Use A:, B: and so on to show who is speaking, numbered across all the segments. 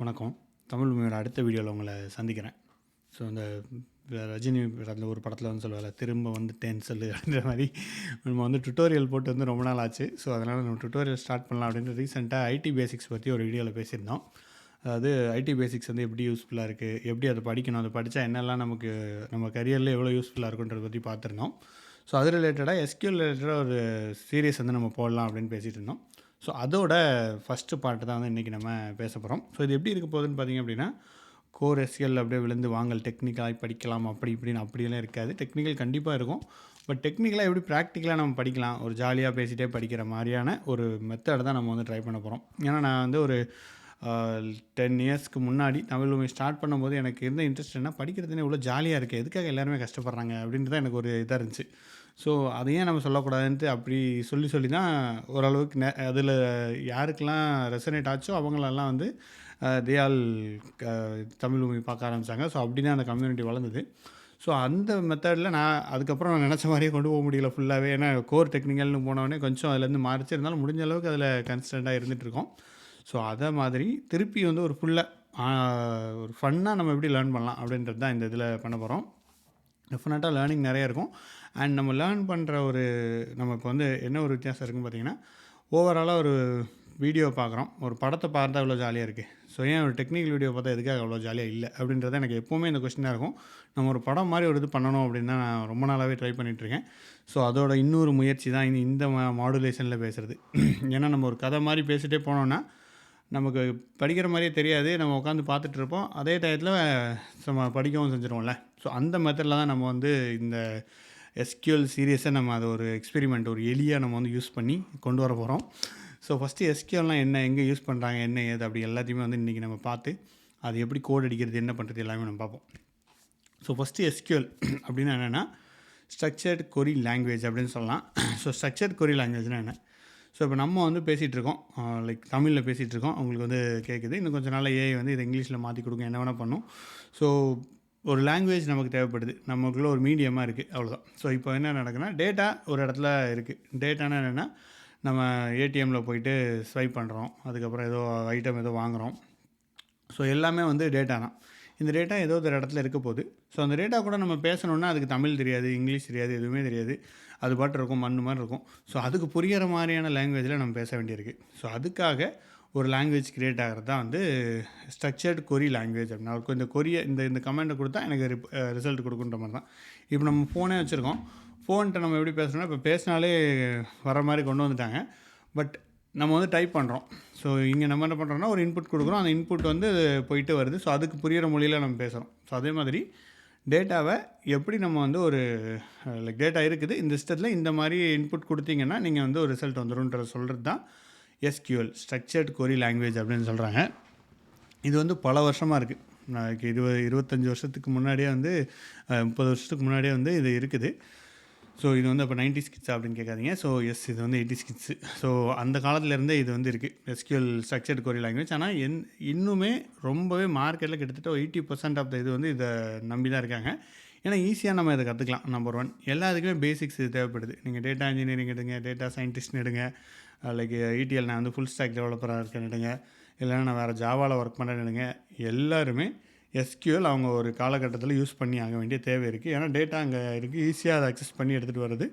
A: வணக்கம். தமிழ் மூவியோட அடுத்த வீடியோவில் உங்களை சந்திக்கிறேன். ஸோ இந்த ரஜினி அந்த ஒரு படத்தில் வந்து சொல்லுவாங்க, திரும்ப வந்துட்டேன் சொல்லு அப்படின்ற மாதிரி நம்ம வந்து டுட்டோரியல் போட்டு வந்து ரொம்ப நாள் ஆச்சு. ஸோ அதனால் நம்ம டுட்டோரியல் ஸ்டார்ட் பண்ணலாம் அப்படின்ட்டு ரீசெண்டாக ஐடி பேசிக்ஸ் பற்றி ஒரு வீடியோவில் பேசியிருந்தோம். அதாவது ஐடி பேசிக்ஸ் வந்து எப்படி யூஸ்ஃபுல்லாக இருக்குது, எப்படி அதை படிக்கணும், அதை படித்தா என்னெல்லாம் நமக்கு நம்ம கரியரில் எவ்வளோ யூஸ்ஃபுல்லாக இருக்குன்றதை பற்றி பார்த்துருந்தோம். ஸோ அது ரிலேட்டடாக எஸ்கியூஎல் ரிலேட்டடாக ஒரு சீரியஸ் வந்து நம்ம போடலாம் அப்படின்னு பேசிகிட்டு இருந்தோம். ஸோ அதோட ஃபஸ்ட்டு பார்ட்டு தான் வந்து இன்றைக்கி நம்ம பேச போகிறோம். ஸோ இது எப்படி இருக்க போகுதுன்னு பார்த்திங்க அப்படின்னா, கோர் எஸ்கியூஎல் அப்படியே விழுந்து வாங்கல் டெக்னிக்கலாக படிக்கலாம் அப்படி இப்படின்னு அப்படியெல்லாம் இருக்காது. டெக்னிக்கல் கண்டிப்பாக இருக்கும். பட் டெக்னிக்கலாக எப்படி ப்ராக்டிக்கலாக நம்ம படிக்கலாம், ஒரு ஜாலியாக பேசிகிட்டே படிக்கிற மாதிரியான ஒரு மெத்தட் தான் நம்ம வந்து ட்ரை பண்ண போகிறோம். ஏன்னா நான் வந்து ஒரு 10 இயர்ஸ்க்கு முன்னாடி தமிழ் மூவி ஸ்டார்ட் பண்ணும்போது எனக்கு இருந்த இன்ட்ரெஸ்ட் என்ன, படிக்கிறதுனே இவ்வளோ ஜாலியாக இருக்குது, எதுக்காக எல்லாருமே கஷ்டப்படுறாங்க அப்படின்ட்டு தான் எனக்கு ஒரு இதாக இருந்துச்சு. ஸோ அதை ஏன் நம்ம சொல்லக்கூடாதுன்ட்டு அப்படி சொல்லி தான் ஓரளவுக்கு அதில் யாருக்கெல்லாம் ரெசனேட் ஆச்சோ அவங்களெல்லாம் வந்து தே ஆல் தமிழ் மூவி பார்க்க ஆரம்பித்தாங்க. ஸோ அப்படி தான் அந்த கம்யூனிட்டி வளர்ந்தது. ஸோ அந்த மெத்தடில் நான் அதுக்கப்புறம் நான் நினச்ச மாதிரியே கொண்டு போக முடியல ஃபுல்லாகவே. ஏன்னா கோர் டெக்னிக்கல்னு போனோடனே கொஞ்சம் அதுலேருந்து மாறிச்சு, இருந்தாலும் முடிஞ்ச அளவுக்கு அதில் கன்ஸ்டண்ட்டாக இருந்துகிட்ருக்கோம். ஸோ அதை மாதிரி திருப்பி வந்து ஒரு ஃபுல்லாக ஒரு ஃபன்னாக நம்ம எப்படி லேர்ன் பண்ணலாம் அப்படின்றது தான் இந்த இதில் பண்ண போகிறோம். டெஃபினட்டாக லேர்னிங் நிறைய இருக்கும். அண்ட் நம்ம லேர்ன் பண்ணுற நம்ம இப்போ வந்து என்ன ஒரு வித்தியாசம் இருக்குன்னு பார்த்தீங்கன்னா, ஓவராலாக ஒரு வீடியோ பார்க்குறோம், ஒரு படத்தை பார்த்தா அவ்வளோ ஜாலியாக இருக்குது. ஸோ ஏன் ஒரு டெக்னிக்கல் வீடியோ பார்த்தா எதுக்காக அவ்வளோ ஜாலியாக இல்லை அப்படின்றது எனக்கு எப்போவுமே இந்த கொஸ்டினாக இருக்கும். நம்ம ஒரு படம் மாதிரி ஒரு இது பண்ணணும் அப்படின்னு தான் நான் ரொம்ப நாளாகவே ட்ரை பண்ணிகிட்ருக்கேன். ஸோ அதோட இன்னொரு முயற்சி தான் இந்த மாடுலேஷனில் பேசுகிறது. ஏன்னா நம்ம ஒரு கதை மாதிரி பேசிகிட்டே போனோன்னா நமக்கு படிக்கிற மாதிரியே தெரியாது, நம்ம உட்காந்து பார்த்துட்ருப்போம், அதே டயத்தில் நம்ம படிக்கவும் செஞ்சுருவோம்ல. ஸோ அந்த மெத்தடில் தான் நம்ம வந்து இந்த எஸ்கியூஎல் சீரியஸை நம்ம அதை ஒரு எக்ஸ்பெரிமெண்ட், ஒரு எளியாக நம்ம வந்து யூஸ் பண்ணி கொண்டு வர போகிறோம். ஸோ ஃபஸ்ட்டு எஸ்கியூஎல்னால் என்ன, எங்கே யூஸ் பண்ணுறாங்க, என்ன ஏது அப்படி எல்லாத்தையுமே வந்து இன்றைக்கி நம்ம பார்த்து அது எப்படி கோட் அடிக்கிறது, என்ன பண்ணுறது எல்லாமே நம்ம பார்ப்போம். ஸோ ஃபஸ்ட்டு எஸ்கியூஎல் அப்படின்னா என்னென்னா, ஸ்ட்ரக்சர்டு கொரி லாங்குவேஜ் அப்படின்னு சொல்லலாம். ஸோ ஸ்ட்ரக்சர்டு கொரி லாங்குவேஜ்னால் என்ன? ஸோ இப்போ நம்ம வந்து பேசிகிட்ருக்கோம், லைக் தமிழில் பேசிகிட்ருக்கோம், உங்களுக்கு வந்து கேட்குது. இன்னும் கொஞ்சம் நாள் ஏஐ வந்து இதை இங்கிலீஷில் மாற்றி கொடுங்க, என்ன வேணால் பண்ணும். ஸோ ஒரு லாங்குவேஜ் நமக்கு தேவைப்படுது, நமக்குள்ளே ஒரு மீடியமாக இருக்குது, அவ்வளோதான். ஸோ இப்போ என்ன நடக்குன்னா, டேட்டா ஒரு இடத்துல இருக்குது. டேட்டானா என்னென்னா, நம்ம ஏடிஎம்மில் போயிட்டு ஸ்வைப் பண்ணுறோம், அதுக்கப்புறம் ஏதோ ஐட்டம் ஏதோ வாங்குகிறோம். ஸோ எல்லாமே வந்து டேட்டா தான். இந்த டேட்டா ஏதோ ஒரு இடத்துல இருக்க போகுது. ஸோ அந்த டேட்டா கூட நம்ம பேசணுன்னா அதுக்கு தமிழ் தெரியாது, இங்கிலீஷ் தெரியாது, எதுவுமே தெரியாது. அது பாட்டு இருக்கும், மண் மாதிரி இருக்கும். ஸோ அதுக்கு புரிகிற மாதிரியான லாங்குவேஜில் நம்ம பேச வேண்டியிருக்கு. ஸோ அதுக்காக ஒரு லாங்குவேஜ் க்ரியேட் ஆகிறது தான் வந்து ஸ்ட்ரக்சர்டு கொரி லாங்குவேஜ் அப்படின்னா. அவருக்கு இந்த கொரியை இந்த கமெண்ட்டை கொடுத்தா எனக்கு ரிசல்ட் கொடுக்குன்ற மாதிரி தான். இப்போ நம்ம ஃபோனே வச்சுருக்கோம், ஃபோன்கிட்ட நம்ம எப்படி பேசுகிறோன்னா, இப்போ பேசினாலே வர மாதிரி கொண்டு வந்துட்டாங்க. பட் நம்ம வந்து டைப் பண்ணுறோம். ஸோ இங்கே நம்ம என்ன பண்ணுறோம்னா, ஒரு இன்புட் கொடுக்குறோம், அந்த இன்புட் வந்து போயிட்டு வருது. ஸோ அதுக்கு புரிகிற மொழியில் நம்ம பேசுகிறோம். ஸோ அதே மாதிரி டேட்டாவை எப்படி நம்ம வந்து ஒரு லைக் டேட்டா இருக்குது, இந்த சிஸ்டத்தில் இந்த மாதிரி இன்புட் கொடுத்தீங்கன்னா நீங்கள் வந்து ஒரு ரிசல்ட் வந்துடும்ன்றத சொல்கிறது தான் எஸ்கியூஎல், ஸ்ட்ரக்சர்டு கொரி லாங்குவேஜ் அப்படின்னு சொல்கிறாங்க. இது வந்து பல வருஷமாக இருக்குது. நான் 25 வருஷத்துக்கு முன்னாடியே வந்து 30 வருஷத்துக்கு முன்னாடியே வந்து இது இருக்குது. ஸோ இது வந்து அப்போ 90s கிட்ஸ் அப்படின்னு கேட்காதீங்க. ஸோ எஸ், இது வந்து 80s கிட்ஸு. ஸோ அந்த காலத்துலேருந்தே இது வந்து இருக்குது, எஸ்கியூஎல் ஸ்ட்ரக்சர்டு கொரி லாங்குவேஜ். ஆனால் இன்னுமே ரொம்பவே மார்க்கெட்டில் கிட்டத்தட்ட 80% ஆஃப் த இது வந்து இதை நம்பி தான் இருக்காங்க. ஏன்னா ஈஸியாக நம்ம இதை கற்றுக்கலாம். நம்பர் 1, எல்லாத்துக்குமே பேசிக்ஸ் இது தேவைப்படுது. நீங்கள் டேட்டா இன்ஜினியரிங் எடுங்க, டேட்டா சயின்டிஸ்ட்னு எடுங்க, லைக் ETL நான் வந்து ஃபுல் ஸ்டாக் டெவலப்பராக இருக்கேன்னு எடுங்க, இல்லைனா நான் வேறு ஜாவாவில் ஒர்க் பண்ணுறேன்னு எடுங்க, எல்லாருமே எஸ்கியூஎல் அவங்க ஒரு காலகட்டத்தில் யூஸ் பண்ணி ஆக வேண்டிய தேவை இருக்குது. ஏன்னா டேட்டா அங்கே இருக்குது, ஈஸியாக அதை அக்சஸ் பண்ணி எடுத்துகிட்டு வருது.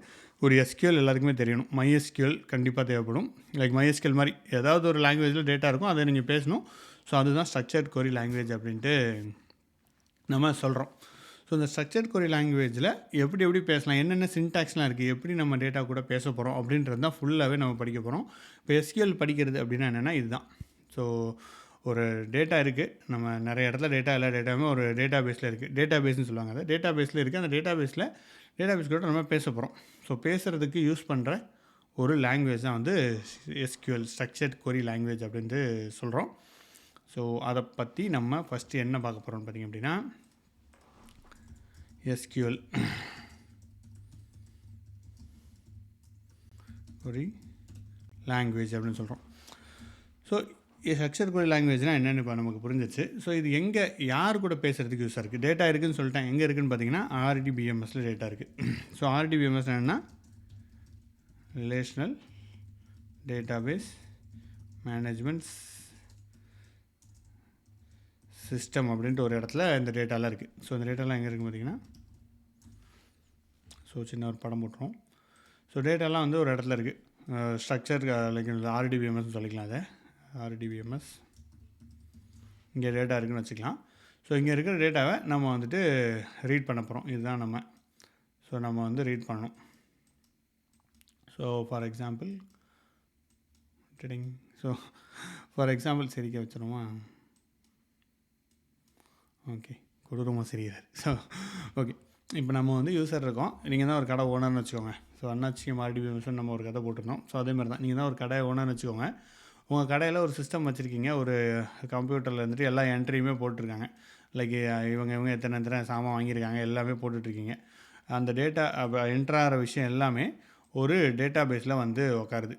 A: ஒரு எஸ்கியூஎல் எல்லாத்துக்குமே தெரியணும். MySQL கண்டிப்பாக தேவைப்படும். லைக் MySQL மாதிரி ஏதாவது ஒரு லாங்குவேஜில் டேட்டா இருக்கும், அதை நீங்கள் பேசணும். ஸோ அதுதான் ஸ்ட்ரக்சர்டு கொரி லாங்குவேஜ் அப்படின்ட்டு நம்ம சொல்கிறோம். ஸோ இந்த ஸ்ட்ரக்சர்டு கொரி லாங்குவேஜில் எப்படி பேசலாம், என்னென்ன சின்டாக்ஸ்லாம் இருக்குது, எப்படி நம்ம டேட்டா கூட பேச போகிறோம் அப்படின்றது தான் ஃபுல்லாகவே நம்ம படிக்க போகிறோம். இப்போ எஸ்கியூஎல் படிக்கிறது அப்படின்னா என்னென்னா இதுதான். ஸோ ஒரு டேட்டா இருக்குது, நம்ம நிறைய இடத்துல எல்லா டேட்டாவுமே ஒரு டேட்டா பேஸில் இருக்குது. டேட்டா பேஸ்னு சொல்லுவாங்க. அந்த டேட்டா பேஸில் இருக்குது. அந்த டேட்டா பேஸ் கூட நம்ம பேச போகிறோம். ஸோ பேசுகிறதுக்கு யூஸ் பண்ணுற ஒரு லாங்குவேஜ் தான் வந்து எஸ்கியூஎல், ஸ்ட்ரக்சர்டு கொரி லாங்குவேஜ் அப்படின்ட்டு சொல்கிறோம். ஸோ அதை பற்றி நம்ம ஃபஸ்ட்டு என்ன பார்க்க போகிறோம்னு பார்த்திங்க அப்படின்னா, எஸ்கியூஎல் கொரி லாங்குவேஜ் அப்படின்னு சொல்கிறோம். ஸோ ஸ்ட்ரக்சர்டு கொரி லாங்குவேஜ்னால் என்னென்னு இப்போ நமக்கு புரிஞ்சிச்சு. ஸோ இது எங்கே யார் கூட பேசுகிறதுக்கு யூஸாக இருக்குது, டேட்டா இருக்குதுன்னு சொல்லிட்டேன். எங்கே இருக்குதுன்னு பார்த்தீங்கன்னா RDBMSல் டேட்டா இருக்குது. ஸோ RDBMS என்னென்னா ரிலேஷ்னல் டேட்டாபேஸ் மேனேஜ்மெண்ட் சிஸ்டம் அப்படின்ட்டு ஒரு இடத்துல இந்த டேட்டாலாம் இருக்குது. ஸோ இந்த டேட்டாலாம் எங்கே இருக்குது பார்த்தீங்கன்னா, ஸோ சின்ன ஒரு படம் போட்டுரும். ஸோ டேட்டாலாம் வந்து ஒரு இடத்துல இருக்குது. ஸ்ட்ரக்சர் லைக் ஆர்டிபிஎம்எஸ்ன்னு சொல்லிக்கலாம். அதை ஆர்டிபிஎம்எஸ் இங்கே டேட்டா இருக்குதுன்னு வச்சுக்கலாம். ஸோ இங்கே இருக்கிற டேட்டாவை நம்ம வந்துட்டு ரீட் பண்ண போகிறோம். இதுதான் நம்ம. ஸோ நம்ம வந்து ரீட் பண்ணணும். ஸோ ஃபார் எக்ஸாம்பிள் சிரிக்க வச்சுருமா? ஓகே, கொடூரமாக சிரிக்கிறார். ஸோ ஓகே, இப்போ நம்ம வந்து யூஸர் இருக்கோம். நீங்கள் தான் ஒரு கடை ஓனர்னு வச்சுக்கோங்க. ஸோ அண்ணாச்சி ஆர்டிபிஎம்எஸ்ன்னு நம்ம ஒரு கதை போட்டிருந்தோம். ஸோ அதேமாதிரி தான் நீங்கள் தான் ஒரு கடை ஓனர்னு வச்சுக்கோங்க. உங்கள் கடையில் ஒரு சிஸ்டம் வச்சுருக்கீங்க. ஒரு கம்ப்யூட்டரில் இருந்துட்டு எல்லா என்ட்ரியுமே போட்டிருக்காங்க. லைக் இவங்க எத்தனை சாமான் வாங்கியிருக்காங்க எல்லாமே போட்டுட்ருக்கீங்க. அந்த டேட்டா என்ட்ராகிற விஷயம் எல்லாமே ஒரு டேட்டா பேஸில் வந்து உட்காருது.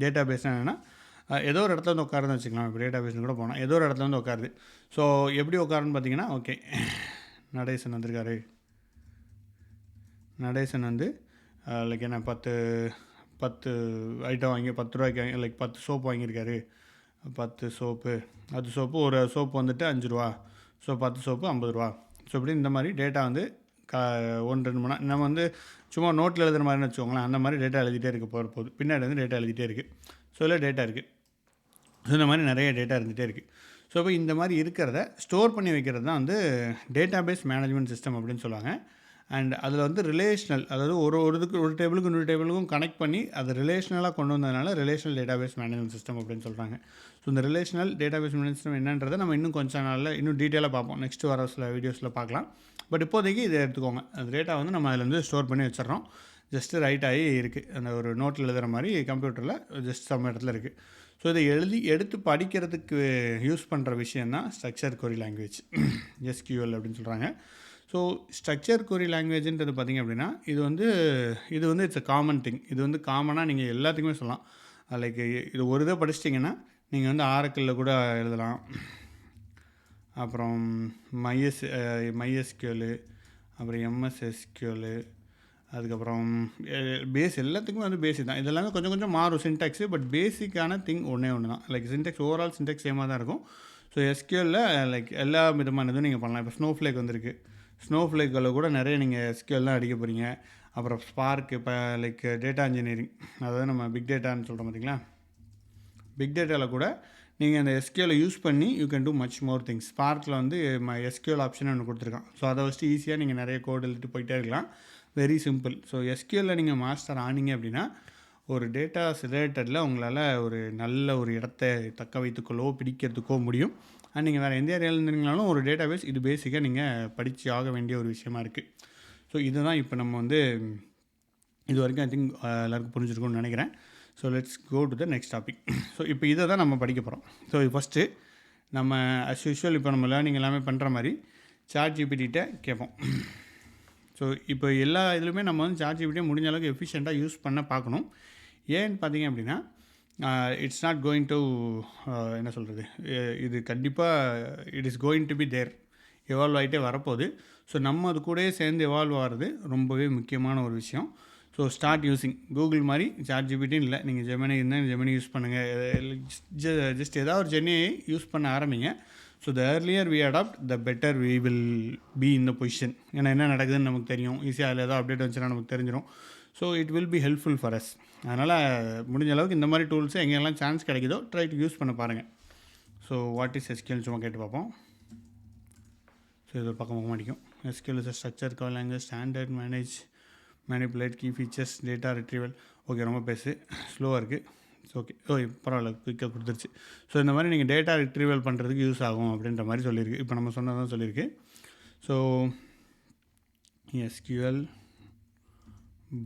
A: டேட்டா பேஸ்னால் என்னென்னா, ஏதோ ஒரு இடத்துல வந்து உட்காருன்னு வச்சுக்கலாம். இப்போ டேட்டா பேஸ்னு கூட போனால் ஏதோ ஒரு இடத்துல வந்து உட்காருது. ஸோ எப்படி உட்காருன்னு பார்த்தீங்கன்னா, ஓகே, நடேசன் வந்திருக்காரு. நடேசன் வந்து லைக் என்ன 10 ஐட்டம் வாங்கி 10 ரூபாய்க்கு லைக் 10 சோப்பு வாங்கியிருக்காரு. 10 சோப்பு, அது சோப்பு ஒரு சோப்பு வந்துட்டு 5 ரூபா. ஸோ 10 சோப்பு 50 ரூபா. ஸோ இப்படி இந்த மாதிரி டேட்டா வந்து 1-2 மணி நேரம் நம்ம வந்து சும்மா நோட்டில் எழுதுகிற மாதிரின்னு வச்சுக்கோங்களேன். அந்த மாதிரி டேட்டா எழுதிட்டே இருக்குது. போது பின்னாடி வந்து டேட்டா எழுதிட்டே இருக்குது. ஸோ இதில் டேட்டா இருக்குது. ஸோ இந்த மாதிரி நிறைய டேட்டா இருந்துகிட்டே இருக்குது. ஸோ இப்போ இந்த மாதிரி இருக்கிறத ஸ்டோர் பண்ணி வைக்கிறது தான் வந்து டேட்டாபேஸ் மேனேஜ்மெண்ட் சிஸ்டம் அப்படின்னு சொல்லுவாங்க. அண்ட் அதில் வந்து ரிலேஷ்னல், அதாவது ஒரு டேபிளுக்கு இன்னொரு டேபிளுக்கும் கனெக்ட் பண்ணி அதை ரிலேஷ்னலாக கொண்டு வந்ததுனால ரிலேஷ்னல் டேட்டாபேஸ் மேனேஜ்மெண்ட் சிஸ்டம் அப்படின்னு சொல்கிறாங்க. ஸோ இந்த ரிலேஷ்னல் டேட்டாபேஸ் மேனேஜ்மெண்ட் சிஸ்டம் என்னன்றதை நம்ம இன்னும் கொஞ்சம் நாளில் இன்னும் டீட்டெயிலாக பார்ப்போம். நெக்ஸ்ட் வர சில வீடியோஸில் பார்க்கலாம். பட் இப்போதைக்கு இதை எடுத்துக்கோங்க. அந்த டேட்டா வந்து நம்ம அதில் வந்து ஸ்டோர் பண்ணி வச்சிடறோம். ஜஸ்ட்டு ரைட் ஆகி இருக்குது. அந்த ஒரு நோட்டில் எழுதுகிற மாதிரி கம்ப்யூட்டரில் ஜஸ்ட் சம் இடத்துல இருக்குது. ஸோ இதை எடுத்து படிக்கிறதுக்கு யூஸ் பண்ணுற விஷயம் தான் ஸ்ட்ரக்சர் கொரி லாங்குவேஜ், எஸ்கியூஎல் அப்படின்னு சொல்கிறாங்க. ஸோ ஸ்ட்ரக்சர் கொரி லாங்குவேஜ்ன்றது பார்த்திங்க அப்படின்னா இது வந்து இட்ஸ் அ காமன் திங். இது வந்து காமனாக நீங்கள் எல்லாத்துக்குமே சொல்லலாம். லைக் இது ஒரு இதை படிச்சிட்டிங்கன்னா நீங்கள் வந்து ஆரக்கிளில் கூட எழுதலாம். அப்புறம் மைஎஸ்கியூஎல், அப்புறம் எம்எஸ்எஸ்கியூஎல், அதுக்கப்புறம் பேஸ் எல்லாத்துக்குமே வந்து பேசிக் தான். இதெல்லாமே கொஞ்சம் கொஞ்சம் மாறும் சின்டெக்ஸு. பட் பேசிக்கான திங் ஒன்று தான். லைக் சின்டெக்ஸ் ஓவரால் சின்டெக்ஸ் சேமாக தான் இருக்கும். ஸோ எஸ்கியூஎல்லில் லைக் எல்லா விதமான இதுவும் நீங்கள் பண்ணலாம். இப்போ ஸ்னோஃப்ளேக் வந்துருக்கு. ஸ்னோஃப்ளேக்கில் கூட நிறைய நீங்கள் எஸ்கியூஎல் தான் அடிக்க போகிறீங்க. அப்புறம் ஸ்பார்க், இப்போ லைக் டேட்டா இன்ஜினியரிங், அதாவது நம்ம பிக் டேட்டான்னு சொல்கிறோம் பார்த்திங்களா. பிக் டேட்டாவில் கூட நீங்கள் அந்த எஸ்கியூஎலை யூஸ் பண்ணி you can do much more things. ஸ்பார்க்கில் வந்து எஸ்கியூஎல் ஆப்ஷன் ஒன்று கொடுத்துருக்கான். ஸோ அதை வச்சுட்டு ஈஸியாக நீங்கள் நிறைய கோட் எழுதிட்டு போயிட்டே இருக்கலாம். Very simple. ஸோ எஸ்கியூஎல்லில் நீங்கள் மாஸ்டர் ஆனீங்க அப்படின்னா ஒரு டேட்டாஸ் ரிலேட்டடில் உங்களால் ஒரு நல்ல ஒரு இடத்த தக்க வைத்துக்கொள்ளவோ பிடிக்கிறதுக்கோ முடியும். அண்ட் நீங்கள் வேறு எந்த ஏரியாவில் இருந்தீங்கனாலும் ஒரு டேட்டா பேஸ் இது பேசிக்காக நீங்கள் படித்து ஆக வேண்டிய ஒரு விஷயமா இருக்குது. ஸோ இதுதான் இப்போ நம்ம வந்து இது வரைக்கும் ஐ திங்க் எல்லாருக்கும் புரிஞ்சிருக்கும்னு நினைக்கிறேன். So let's go to the next topic. So இப்போ இதை தான் நம்ம படிக்க போகிறோம். ஸோ ஃபஸ்ட்டு நம்ம அஸ் யூஷுவல் இப்போ நம்ம லேர்னிங் எல்லாமே பண்ணுற மாதிரி சாட் ஜிபிடிகிட்ட கேட்போம். ஸோ இப்போ எல்லா இதுலையுமே நம்ம வந்து சாட் ஜிபிடியை முடிஞ்ச அளவுக்கு எஃபிஷியண்ட்டாக யூஸ் பண்ண பார்க்கணும். ஏன்னு பார்த்தீங்க அப்படின்னா இட்ஸ் நாட் கோயிங் டு என்ன சொல்கிறது, இது கண்டிப்பாக it is going to be there, evolve ஆகிட்டே வரப்போகுது. ஸோ நம்ம அது கூடயே சேர்ந்து எவால்வ் ஆகிறது ரொம்பவே முக்கியமான ஒரு விஷயம். ஸோ ஸ்டார்ட் யூஸிங் கூகுள் மாதிரி சாட் ஜிபிடின்னு இல்லை, நீங்கள் ஜெமினி இருந்தால் ஜெமினி யூஸ் பண்ணுங்கள். ஜஸ்ட் ஏதாவது ஒரு ஜெமினியை யூஸ் பண்ண ஆரம்பிங்க. So the earlier we adapt the better we will be in the position. ஏன்னா என்ன நடக்குதுன்னு நமக்கு தெரியும். ஈஸியாக அதில் ஏதாவது அப்டேட் வந்துச்சுன்னா நமக்கு தெரிஞ்சிடும். So it will be helpful for us. அதனால் முடிஞ்ச அளவுக்கு இந்த மாதிரி டூல்ஸை எங்கெல்லாம் சான்ஸ் கிடைக்குதோ ட்ரை டு யூஸ் பண்ண பாருங்கள். ஸோ வாட் இஸ் எஸ்கியூஎல் சும்மா கேட்டு பார்ப்போம். ஸோ இது ஒரு பக்கம் அடிக்கும். SQL is structure query language standard manipulate key features data retrieval. Okay, ரொம்ப ஸ்லோவாக இருக்குது. ஸோ ஓகே, பரவாயில்ல, குயிக்காக கொடுத்துருச்சு. ஸோ இந்த மாதிரி நீங்கள் டேட்டா ரிட்ரீவல் பண்ணுறதுக்கு யூஸ் ஆகும் அப்படின்ற மாதிரி சொல்லியிருக்கு. இப்போ நம்ம சொன்னதான் சொல்லியிருக்கு. So SQL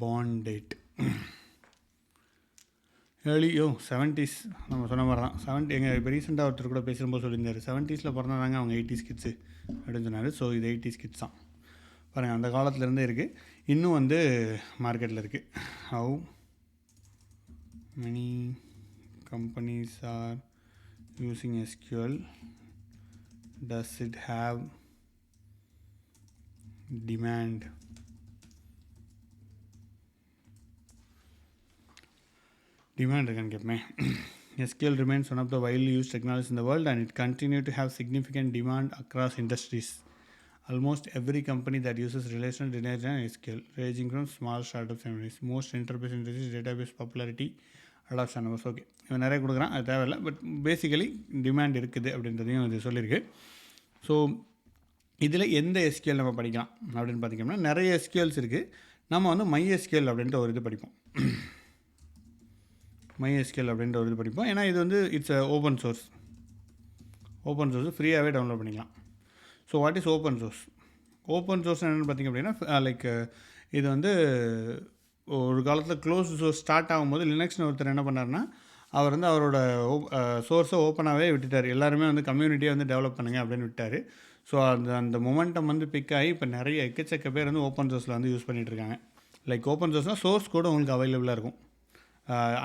A: bond date early 70s நம்ம சொன்ன மாதிரி தான். எங்கள் இப்போ ரீசெண்டாக ஒருத்தர் கூட பேசும்போது சொல்லியிருந்தார் 70s பிறந்தாங்க அவங்க 80s கிட்ஸு அப்படின்னு சொன்னார். ஸோ இது 80s கிட்ஸ் தான் பாருங்கள். அந்த காலத்துலேருந்தே இருக்குது, இன்னும் வந்து மார்க்கெட்டில் இருக்குது. How many companies are using SQL? Does it have demand? Demand இருக்கான்னு கேட்பேன். SQL remains one of the widely used technologies in the world and it continues to have significant demand across industries. Almost every company that uses relational relies on SQL, ranging from small startups and most enterprise industries database popularity, adoption numbers. Okay, இவன் நிறைய கொடுக்குறான், அது தேவையில்லை. But basically demand இருக்குது அப்படின்றதையும் இது சொல்லியிருக்கு. So இதில் எந்த SQL நம்ம படிக்கலாம் அப்படின்னு பார்த்திங்கன்னா நிறைய SQLs இருக்குது. நம்ம வந்து MySQL அப்படின்ட்டு ஒரு இது படிப்போம். MySQL அப்படின்ற ஒரு இது படிப்போம். ஏன்னா இது வந்து இட்ஸ் ஓப்பன் சோர்ஸ் ஃப்ரீயாகவே டவுன்லோட் பண்ணிக்கலாம். So what is open source? Open source என்னென்னு பார்த்திங்க அப்படின்னா லைக் இது வந்து ஒரு காலத்தில் க்ளோஸ் சோர்ஸ் ஸ்டார்ட் ஆகும்போது லினக்ஸ்னு ஒருத்தர் என்ன பண்ணார்னா அவர் வந்து அவரோட சோர்ஸை ஓப்பனாகவே விட்டுட்டார். எல்லாருமே வந்து கம்யூனிட்டியை வந்து டெவலப் பண்ணுங்க அப்படின்னு விட்டார். ஸோ அந்த மொமெண்டம் வந்து பிக் ஆகி இப்போ நிறைய எக்கச்சக்க பேர் வந்து ஓப்பன் சோர்ஸில் வந்து யூஸ் பண்ணிகிட்ருக்காங்க. லைக் ஓப்பன் சோர்ஸ்னால் சோர்ஸ் கோடு உங்களுக்கு அவைலபிளாக இருக்கும்.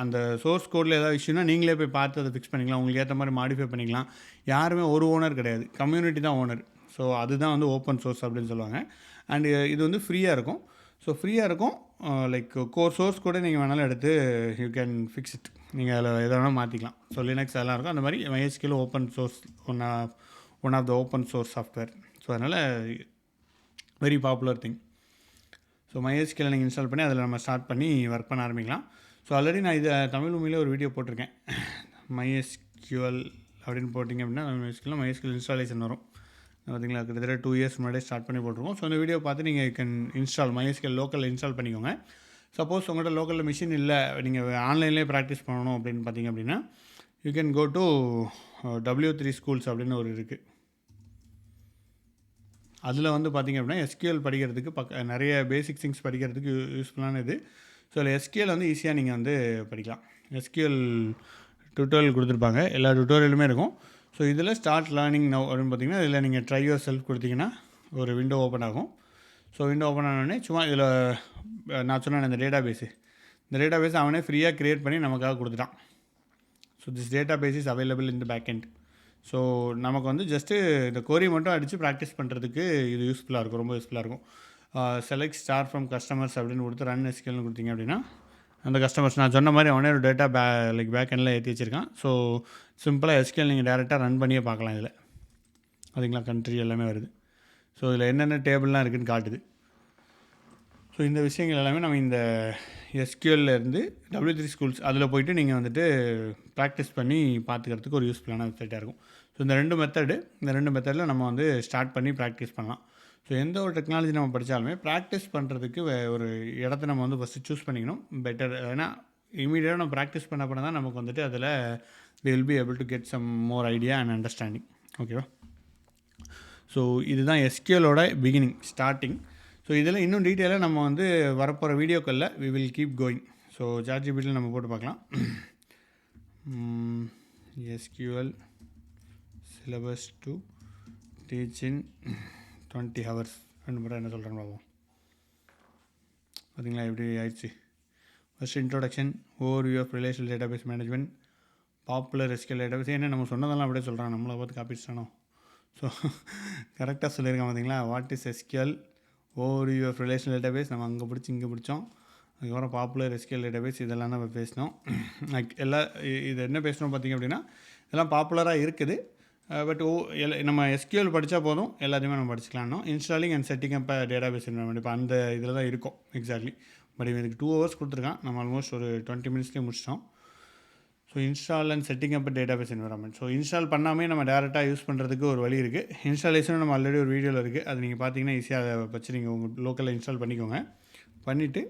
A: அந்த சோர்ஸ் கோடில் ஏதாவது இஷ்யூனா நீங்களே போய் பார்த்து அதை ஃபிக்ஸ் பண்ணிக்கலாம். உங்களுக்கு ஏற்ற மாதிரி மாடிஃபை பண்ணிக்கலாம். யாருமே ஒரு ஓனர் கிடையாது, கம்யூனிட்டி தான் ஓனர். ஸோ அதுதான் வந்து ஓப்பன் சோர்ஸ் அப்படின்னு சொல்லுவாங்க. அண்டு இது வந்து ஃப்ரீயாக இருக்கும். ஸோ ஃப்ரீயாக இருக்கும். லைக் சோர்ஸ் கூட நீங்கள் வேணாலும் எடுத்து யூ கேன் ஃபிக்ஸ் இட். நீங்கள் அதில் எதை வேணால் மாற்றிக்கலாம். ஸோ லினக்ஸ் எல்லாம் இருக்கும். அந்த மாதிரி MySQL open source one of the open source software. So அதனால் very popular thing. So MySQL நீங்கள் இன்ஸ்டால் பண்ணி அதில் நம்ம ஸ்டார்ட் பண்ணி ஒர்க் பண்ண ஆரம்பிக்கலாம். ஸோ ஆல்ரெடி நான் இதை தமிழ் பூமியில் ஒரு வீடியோ போட்டிருக்கேன். MySQL அப்படின்னு போட்டிங்க அப்படின்னா MySQL இன்ஸ்டாலேஷன் வரும். பார்த்தீங்களா, கிட்டத்தட்ட 2 years முன்னாடியே ஸ்டார்ட் பண்ணி போட்டிருக்கோம். ஸோ அந்த வீடியோ பார்த்து நீங்கள் கேன் இன்ஸ்டால் MySQL லோக்கலில் இன்ஸ்டால் பண்ணிக்கோங்க. சப்போஸ் உங்கள்கிட்ட லோக்கலில் மிஷின் இல்லை, நீங்கள் ஆன்லைன்லேயே ப்ராக்டிஸ் பண்ணணும் அப்படின்னு பார்த்தீங்க அப்படின்னா you can go to W3 Schools அப்படின்னு ஒரு இருக்குது. அதில் வந்து பார்த்திங்க அப்படின்னா SQL படிக்கிறதுக்கு நிறைய பேசிக் திங்ஸ் படிக்கிறதுக்கு யூஸ்ஃபுல்லான இது. ஸோ அதில் SQL வந்து ஈஸியாக நீங்கள் வந்து படிக்கலாம். SQL டுட்டோரியல் கொடுத்துருப்பாங்க, எல்லா டுட்டோரியலுமே இருக்கும். ஸோ இதில் ஸ்டார்ட் லேர்னிங் நவ் அப்படின்னு பார்த்தீங்கன்னா இதில் நீங்கள் ட்ரை யுவர் செல்ஃப் கொடுத்தீங்கன்னா ஒரு விண்டோ ஓப்பன் ஆகும். ஸோ விண்டோ ஓப்பன் ஆனோடனே சும்மா இதில் நான் சொன்னேன் இந்த டேட்டாபேஸ் அவனே ஃப்ரீயாக க்ரியேட் பண்ணி நமக்காக கொடுத்துட்டான். So this database is available in the back end. So நமக்கு வந்து ஜஸ்ட்டு இந்த கோரி மட்டும் அடித்து ப்ராக்டிஸ் பண்ணுறதுக்கு இது யூஸ்ஃபுல்லாக இருக்கும், ரொம்ப யூஸ்ஃபுல்லாக இருக்கும். செலக்ட் ஸ்டார் ஃப்ரம் கஸ்டமர்ஸ் அப்படின்னு கொடுத்து ரன் SQLனு கொடுத்தீங்க அப்படின்னா அந்த கஸ்டமர்ஸ் நான் சொன்ன மாதிரி அவனே ஒரு டேட்டா லைக் பேக் எண்டில் ஏற்றி வச்சுருக்கான். ஸோ சிம்பிளாக SQL நீங்கள் டேரெக்டாக ரன் பண்ணியே பார்க்கலாம். இதில் அதுங்களா கண்ட்ரி எல்லாமே வருது. ஸோ இதில் என்னென்ன டேபிள்லாம் இருக்குதுன்னு காட்டுது. ஸோ இந்த விஷயங்கள் எல்லாமே நம்ம இந்த SQLலேருந்து W3 Schools அதில் போய்ட்டு நீங்கள் வந்துட்டு ப்ராக்டிஸ் பண்ணி பார்த்துக்கிறதுக்கு ஒரு யூஸ்ஃபுல்லான வெப்சைட்டாக இருக்கும். ஸோ இந்த ரெண்டு மெத்தடில் நம்ம வந்து ஸ்டார்ட் பண்ணி ப்ராக்டிஸ் பண்ணலாம். ஸோ எந்த ஒரு டெக்னாலஜி நம்ம படித்தாலுமே ப்ராக்டிஸ் பண்ணுறதுக்கு ஒரு இடத்த நம்ம வந்து ஃபஸ்ட்டு சூஸ் பண்ணிக்கணும் பெட்டர். ஏன்னா இமீடியட்டாக நம்ம ப்ராக்டிஸ் பண்ண தான் நமக்கு வந்துட்டு அதில் we will be able to get some more idea and understanding. ஓகேவா? ஸோ இதுதான் SQLோட பிகினிங் ஸ்டார்டிங். ஸோ இதில் இன்னும் டீட்டெயிலாக நம்ம வந்து வரப்போகிற வீடியோக்களில் we will keep going. So ChatGPTயில் நம்ம போட்டு பார்க்கலாம். SQL syllabus to teach in 20 hours ரெண்டு முறை என்ன சொல்கிறேன்னு பார்ப்போம். பார்த்தீங்களா எப்படி ஆயிடுச்சு. First introduction, overview of relational database management, popular SQL database. என்ன நம்ம சொன்னதெல்லாம் அப்படியே சொல்கிறான், நம்மளை பார்த்து காப்பிச்சிட்டானோ. ஸோ கரெக்டாக சொல்லியிருக்கான் பார்த்தீங்களா. What is SQL, overview of relational database நம்ம அங்கே பிடிச்சி இங்கே பிடிச்சோம். அதுக்கப்புறம் பாப்புலர் SQL டேட்டாபேஸ் இதெல்லாம் நம்ம பேசினோம். இது என்ன பேசணும் பார்த்திங்க அப்படின்னா இதெல்லாம் பாப்புலராக இருக்குது. பட் நம்ம SQL படித்தா போதும், எல்லாத்தையுமே நம்ம படிச்சுக்கலாம்னோ. Installing and setting up database environment இப்போ அந்த இதில் தான் இருக்கும் எக்ஸாக்ட்லி. பட் இதுக்கு 2 hours கொடுத்துருக்கான், நம்ம ஆல்மோஸ்ட் ஒரு 20 minutesலேயே முடிச்சிட்டோம். So install and setting up database environment. So install பண்ணாமே நம்ம டேரெக்டாக யூஸ் பண்ணுறதுக்கு ஒரு வழி இருக்குது. இன்ஸ்டாலேஷனும் நம்ம ஆல்ரெடி ஒரு வீடியோவில் இருக்குது, அது நீங்கள் பார்த்தீங்கன்னா ஈஸியாக அதை வச்சு நீங்கள் உங்கள் லோக்கலில் இன்ஸ்டால் பண்ணிக்கோங்க. பண்ணிவிட்டு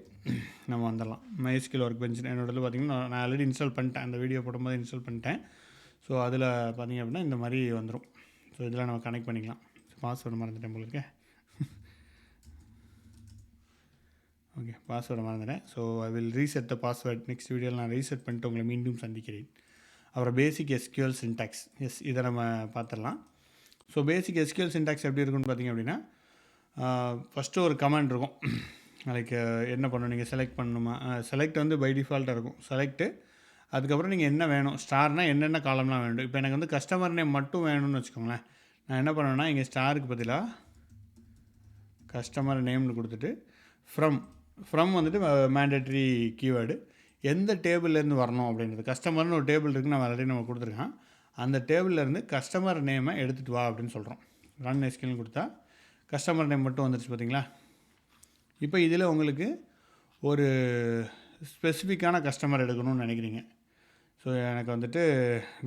A: நம்ம வந்துடலாம். MySQL ஒர்க் பெஞ்ச் என்னோடது பார்த்திங்கன்னா நான் ஆல்ரெடி இன்ஸ்டால் பண்ணிட்டேன், அந்த வீடியோ போடும்போது இன்ஸ்டால் பண்ணிட்டேன். ஸோ அதில் பார்த்திங்க அப்படின்னா இந்த மாதிரி வந்துடும். ஸோ இதில் நம்ம கனெக்ட் பண்ணிக்கலாம். பாஸ்வேர்டு மறந்துட்டேன் போல இருக்கேன். ஓகே, பாஸ்வேர்டு மறந்துட்டேன். So I will reset the password. Next வீடியோவில் நான் ரீசெட் பண்ணிட்டு உங்களை மீண்டும் சந்திக்கிறேன். அப்புறம் பேசிக் SQL சின்டாக்ஸ், இதை நம்ம பார்த்துடலாம். ஸோ பேசிக் SQL சின்டாக்ஸ் எப்படி இருக்குன்னு பார்த்திங்க அப்படின்னா ஃபஸ்ட்டு ஒரு கமாண்ட் இருக்கும். லைக் என்ன பண்ணணும், நீங்கள் செலக்ட் பண்ணணுமா, செலக்ட் வந்து பை டிஃபால்ட்டாக இருக்கும் செலக்ட்டு. அதுக்கப்புறம் நீங்கள் என்ன வேணும், ஸ்டார்னால் என்னென்ன காலம்லாம் வேணும். இப்போ எனக்கு வந்து கஸ்டமர் நேம் மட்டும் வேணும்னு வச்சுக்கோங்களேன். நான் என்ன பண்ணுவேன்னா இங்கே ஸ்டாருக்கு பதிலாக கஸ்டமர் நேம்னு கொடுத்துட்டு ஃப்ரம் வந்துட்டு மேண்டேட்ரி கீவேர்டு. எந்த டேபிள்லேருந்து வரணும் அப்படின்றது. கஸ்டமர்னு ஒரு டேபிள் இருக்குது, நம்ம ஆல்ரெடி நம்ம கொடுத்துருக்கோம். அந்த டேபிள்லேருந்து கஸ்டமர் நேமை எடுத்துகிட்டு வா அப்படின்னு சொல்கிறோம். ரன் எஸ்கியூஎல்னு கொடுத்தா கஸ்டமர் நேம் மட்டும் வந்துருச்சு பார்த்தீங்களா. இப்போ இதில் உங்களுக்கு ஒரு ஸ்பெசிஃபிக்கான கஸ்டமர் எடுக்கணும்னு நினைக்கிறீங்க. ஸோ எனக்கு வந்துட்டு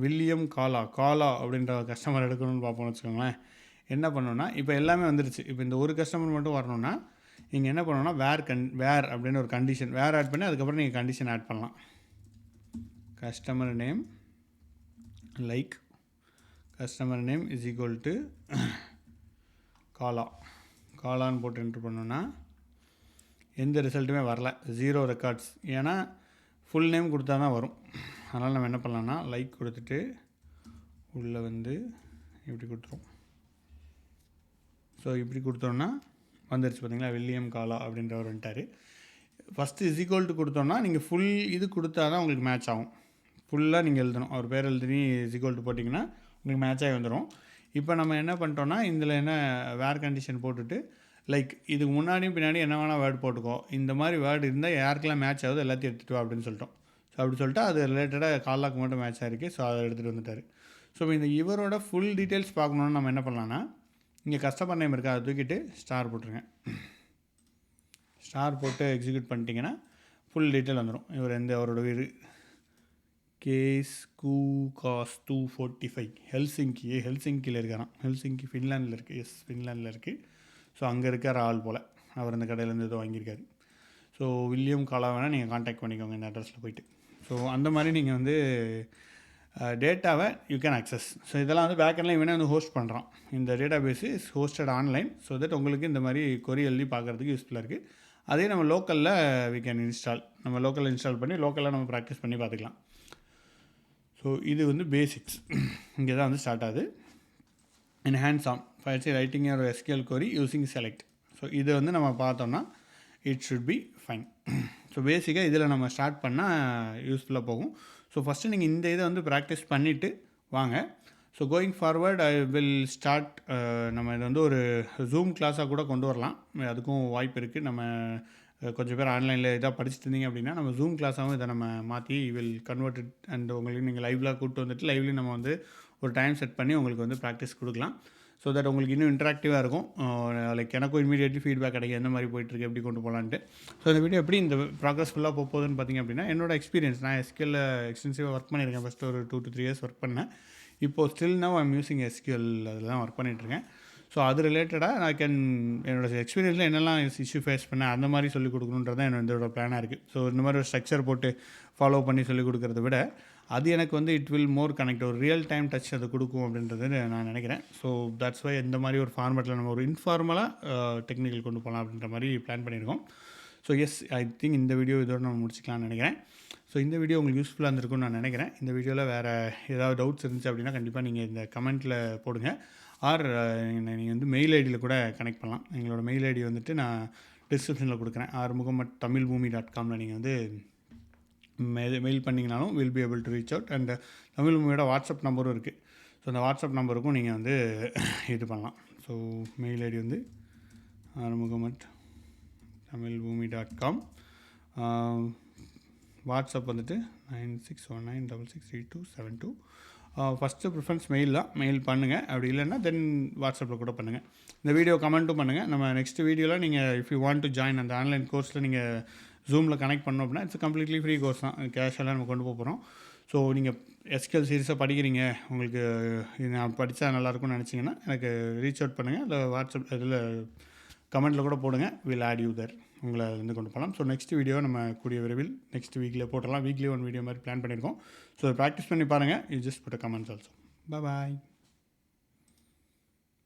A: வில்லியம் காலா அப்படின்ற கஸ்டமர் எடுக்கணும்னு பார்ப்போம்னு வச்சுக்கோங்களேன். என்ன பண்ணணுன்னா, இப்போ எல்லாமே வந்துருச்சு. இப்போ இந்த ஒரு கஸ்டமர் மட்டும் வரணும்னா நீங்கள் என்ன பண்ணணும்னா வேர் அப்படின்னு ஒரு கண்டிஷன் வேர் ஆட் பண்ணி அதுக்கப்புறம் நீங்கள் கண்டிஷன் ஆட் பண்ணலாம். Customer name like customer name is equal to காலான்னு போட்டு என்ட்ரு பண்ணோன்னா எந்த ரிசல்ட்டுமே வரல, 0 ரெக்கார்ட்ஸ். ஏன்னா ஃபுல் நேம் கொடுத்தா தான் வரும். அதனால் நம்ம என்ன பண்ணலான்னா லைக் கொடுத்துட்டு உள்ளே வந்து இப்படி கொடுத்துருவோம். ஸோ இப்படி கொடுத்தோன்னா வந்துருச்சு பார்த்தீங்களா, வில்லியம் காலா அப்படின்றவர் வந்துட்டார். ஃபஸ்ட்டு இஸ் ஈக்குவல் டு கொடுத்தோன்னா நீங்கள் ஃபுல் இது கொடுத்தா தான் உங்களுக்கு மேட்ச் ஆகும். ஃபுல்லாக நீங்கள் எழுதணும், அவர் பேர் எழுதி இஸ் ஈக்குவல் டு போட்டிங்கன்னா உங்களுக்கு மேட்ச் ஆகி வந்துடும். இப்போ நம்ம என்ன பண்ணிட்டோன்னா இதில் என்ன வேர் கண்டிஷன் போட்டுட்டு லைக் இதுக்கு முன்னாடியும் பின்னாடி என்ன வேணால் வேர்டு போட்டுக்கோ, இந்த மாதிரி வேர்டு இருந்தால் யாருக்கெல்லாம் மேட்ச் ஆகுது எல்லாத்தையும் எடுத்துகிட்டு வா அப்படின்னு சொல்லிட்டோம். ஸோ அப்படி சொல்லிட்டு அது ரிலேட்டடாக காலாக்கு மட்டும் மேட்ச் ஆகிருக்கு. ஸோ அதை எடுத்துகிட்டு வந்துட்டார். ஸோ இந்த இவரோட ஃபுல் டீட்டெயில்ஸ் பார்க்கணுன்னு நம்ம என்ன பண்ணலான்னா, இங்கே கஸ்டமர் நேம் இருக்கா, அதை தூக்கிட்டு ஸ்டார் போட்டுருங்க. ஸ்டார் போட்டு எக்ஸிக்யூட் பண்ணிட்டீங்கன்னா ஃபுல் டீட்டெயில் வந்துடும். இவர் அவரோட வீடு கேஸ் காஸ் 245 ஹெல்சிங்கியில் இருக்காராம். ஹெல்சிங்கி ஃபின்லாண்டில் இருக்குது. ஃபின்லாண்டில் இருக்குது. ஸோ அங்கே இருக்கார் ஆள் போல். அவர் அந்த கடையிலேருந்து ஏதோ வாங்கியிருக்காரு. ஸோ வில்லியம் காலா வேணால் நீங்கள் காண்டாக்ட் பண்ணிக்கோங்க இந்த அட்ரஸில் போய்ட்டு. ஸோ அந்த மாதிரி நீங்கள் வந்து டேட்டாவை யூ கேன் அக்சஸ். ஸோ இதெல்லாம் வந்து பேக்கெண்டில் இவனே வந்து ஹோஸ்ட் பண்ணுறான். இந்த database is hosted online. So that உங்களுக்கு இந்த மாதிரி கொரி எழுதி பார்க்குறதுக்கு யூஸ்ஃபுல்லாக இருக்குது. அதே நம்ம லோக்கலில் வி கேன் நம்ம லோக்கலில் இன்ஸ்டால் பண்ணி லோக்கலில் நம்ம ப்ராக்டிஸ் பண்ணி பார்த்துக்கலாம். ஸோ இது வந்து பேசிக்ஸ் இங்கே தான் வந்து ஸ்டார்ட் ஆகுது. இன் ஹேண்ட்ஸ் ஆன் ஃபைல்ஸ் ரைட்டிங் ஒரு எஸ்கியூஎல் கொரி யூஸிங் செலக்ட். ஸோ இதை வந்து நம்ம பார்த்தோம்னா it should be fine. So பேசிக்காக இதில் நம்ம ஸ்டார்ட் பண்ணால் யூஸ்ஃபுல்லாக போகும். ஸோ ஃபஸ்ட்டு நீங்கள் இந்த இதை வந்து ப்ராக்டிஸ் பண்ணிவிட்டு வாங்க. So going forward I will start. நம்ம இதை வந்து ஒரு ஜூம் கிளாஸாக கூட கொண்டு வரலாம், அதுக்கும் வாய்ப்பு இருக்குது. நம்ம கொஞ்சம் பேர் ஆன்லைனில் இதாக படிச்சுட்டு இருந்தீங்க அப்படின்னா நம்ம ஜூம் கிளாஸாகவும் இதை நம்ம மாற்றி வில் கன்வெர்ட் அண்ட் உங்களுக்கு நீங்கள் லைவ்லாம் கூப்பிட்டு வந்துட்டு லைவ்லேயும் நம்ம வந்து ஒரு டைம் செட் பண்ணி உங்களுக்கு வந்து ப்ராக்டிஸ் கொடுக்கலாம். ஸோ தட் உங்களுக்கு இன்னும் இன்ட்ராக்டிவாக இருக்கும். லைக் எனக்கும் இமீடியட்லி ஃபீட்பேக் கிடைக்கும் எந்த மாதிரி போயிட்டுருக்கு, எப்படி கொண்டு போகலான்ட்டு. ஸோ இந்த வீடியோ எப்படி இந்த ப்ராக்ரஸ் ஃபுல்லாக போகுதுன்னு பார்த்தீங்க அப்படின்னா என்னோட எக்ஸ்பீரியன்ஸ். நான் எஸ்கியூஎல் எக்ஸ்டென்சிவாக ஒர்க் பண்ணியிருக்கேன். ஃபஸ்ட்டு ஒரு 2 to 3 years ஒர்க் பண்ணேன். இப்போது still now I'm using SQL, அதில் தான் ஒர்க் பண்ணிகிட்ருக்கேன். ஸோ அது ரிலேட்டடாக நான் என்னோடய எக்ஸ்பீரியன்ஸில் என்னெல்லாம் இஷ்யூ ஃபேஸ் பண்ணேன் அந்த மாதிரி சொல்லிக் கொடுக்கணுன்றது தான் என்னோட பிளானாக இருக்குது. ஸோ இந்த மாதிரி ஒரு ஸ்ட்ரக்சர் போட்டு ஃபாலோ பண்ணி சொல்லிக் கொடுக்குறத விட அது எனக்கு வந்து இட் வில் மோர் கனெக்ட், ஒரு ரியல் டைம் டச் அது கொடுக்கும் அப்படின்றது நான் நினைக்கிறேன். ஸோ தட்ஸ் வை இந்த மாதிரி ஒரு ஃபார்மேட்டில் நம்ம ஒரு இன்ஃபார்மலாக டெக்னிக்கல் கொண்டு போகலாம் அப்படின்ற மாதிரி பிளான் பண்ணியிருக்கோம். ஸோ எஸ், ஐ திங்க் இந்த வீடியோ இதோட நம்ம முடிச்சிக்கலாம்னு நினைக்கிறேன். ஸோ இந்த வீடியோ உங்களுக்கு யூஸ்ஃபுல்லாக இருந்திருக்கும்னு நான் நினைக்கிறேன். இந்த வீடியோவில் வேறு ஏதாவது டவுட்ஸ் இருந்துச்சு அப்படின்னா கண்டிப்பாக நீங்கள் இந்த கமெண்ட்டில் போடுங்க. ஆர் நீங்கள் வந்து மெயில் ஐடியில் கூட கனெக்ட் பண்ணலாம். எங்களோட மெயில் ஐடி வந்துட்டு நான் டிஸ்கிரிப்ஷனில் கொடுக்குறேன். armugam@tamilboomi.comல நீங்கள் வந்து மெயில் பண்ணிங்கனாலும் will be able to reach out. And Tamil பூமியோட வாட்ஸ்அப் நம்பரும் இருக்குது. ஸோ அந்த வாட்ஸ்அப் நம்பருக்கும் நீங்கள் வந்து இது பண்ணலாம். ஸோ மெயில் ஐடி வந்து armugam@tamilboomi.com. வாட்ஸ்அப் வந்துட்டு 9619663272. ஃபஸ்ட்டு ப்ரிஃபரன்ஸ் மெயில் தான், மெயில் பண்ணுங்கள். அப்படி இல்லைன்னா தென் வாட்ஸ்அப்பில் கூட பண்ணுங்கள். இந்த வீடியோ கமெண்ட்டும் பண்ணுங்கள். நம்ம நெக்ஸ்ட் வீடியோவில் நீங்கள் if you want to join அந்த ஆன்லைன் கோர்ஸில் நீங்கள் ஜூமில் கனெக்ட் பண்ணோம் அப்படின்னா இட்ஸ் கம்ப்ளீட்லி ஃப்ரீ கோர்ஸ் தான். கேஷுவலாக நம்ம கொண்டு போகிறோம். ஸோ நீங்கள் எஸ்கியூஎல் சீரிஸாக படிக்கிறீங்க, உங்களுக்கு இது நான் படித்தா நல்லாயிருக்கும்னு நினச்சிங்கன்னா எனக்கு ரீச் அவுட் பண்ணுங்கள். இல்லை வாட்ஸ்அப் இதில் கமெண்ட்டில் கூட போடுங்க. வில் ஆட் யூ தர், உங்களை வந்து கொண்டு போகலாம். ஸோ நெக்ஸ்ட் வீடியோ நம்ம கூடிய விரைவில் நெக்ஸ்ட் வீக்கில் போட்டலாம். வீக்லி 1 வீடியோ மாதிரி பிளான் பண்ணியிருக்கோம். ஸோ ப்ராக்டிஸ் பண்ணி பாருங்கள். You just put a comments also. Bye.